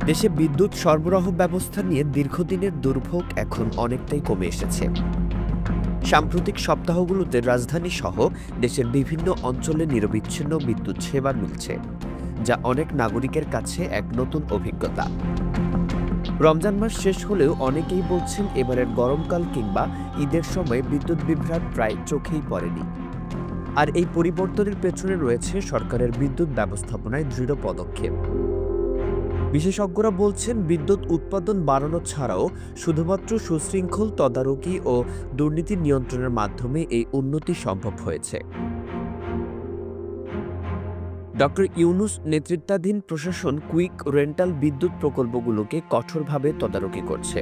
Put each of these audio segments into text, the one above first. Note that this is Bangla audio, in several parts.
দেশে বিদ্যুৎ সরবরাহ ব্যবস্থা নিয়ে দীর্ঘদিনের দুর্ভোগ এখন অনেকটাই কমে এসেছে। সাম্প্রতিক সপ্তাহগুলোতে রাজধানী সহ দেশের বিভিন্ন অঞ্চলে নিরবিচ্ছিন্ন বিদ্যুৎ সেবা মিলছে, যা অনেক নাগরিকের কাছে এক নতুন অভিজ্ঞতা। রমজান মাস শেষ হলেও অনেকেই বলছেন এবারের গরমকাল কিংবা ঈদের সময় বিদ্যুৎ বিভ্রাট প্রায় চোখেই পড়েনি। আর এই পরিবর্তনের পেছনে রয়েছে সরকারের বিদ্যুৎ ব্যবস্থাপনায় দৃঢ় পদক্ষেপ। বিশেষজ্ঞরা বলছেন বিদ্যুৎ উৎপাদন বাড়ানো ছাড়াও শুধুমাত্র সুশৃঙ্খল তদারকি ও দুর্নীতি নিয়ন্ত্রণের মাধ্যমে এই উন্নতি সম্ভব হয়েছে। ডক্টর ইউনূস নেতৃত্বাধীন প্রশাসন কুইক রেন্টাল বিদ্যুৎ প্রকল্পগুলোকে কঠোরভাবে তদারকি করছে।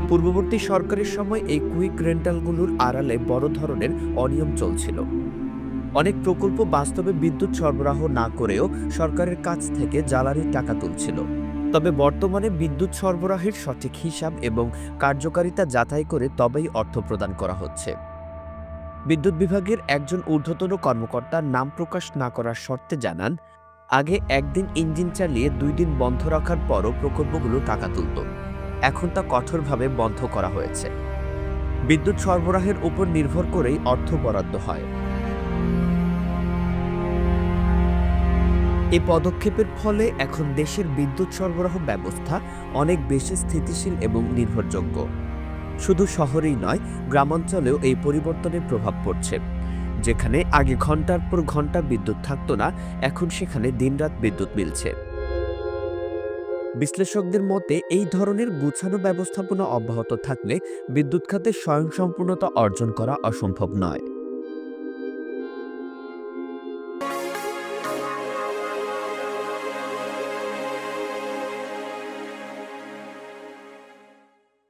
পূর্ববর্তী সরকারের সময় এই কুইক রেন্টালগুলোর আড়ালে বড় ধরনের অনিয়ম চলছিল। অনেক প্রকল্প বাস্তবে বিদ্যুৎ সরবরাহ না করেও সরকারের কাছ থেকে জ্বালানির টাকা তুলছিল। তবে বর্তমানে বিদ্যুৎ সরবরাহের সঠিক হিসাব এবং কার্যকারিতা যাচাই করে তবেই অর্থ প্রদান করা হচ্ছে। বিদ্যুৎ বিভাগের একজন ঊর্ধ্বতন কর্মকর্তা নাম প্রকাশ না করার শর্তে জানান, আগে একদিন ইঞ্জিন চালিয়ে 2 দিন বন্ধ রাখার পরও প্রকল্পগুলো টাকা তুলত। এখন তা কঠোরভাবে বন্ধ করা হয়েছে। বিদ্যুৎ সরবরাহের উপর নির্ভর করেই অর্থ বরাদ্দ হয়। এই পদক্ষেপের ফলে এখন দেশের বিদ্যুৎ সরবরাহ ব্যবস্থা অনেক বেশি স্থিতিশীল এবং নির্ভরযোগ্য। শুধু শহরেই নয়, গ্রামাঞ্চলেও এই পরিবর্তনের প্রভাব পড়ছে। যেখানে আগে ঘন্টার পর ঘন্টা বিদ্যুৎ থাকত না, এখন সেখানে দিনরাত বিদ্যুৎ মিলছে। বিশ্লেষকদের মতে এই ধরনের গুছানো ব্যবস্থাপনা অব্যাহত থাকলে বিদ্যুৎ খাতে স্বয়ংসম্পূর্ণতা অর্জন করা অসম্ভব নয়।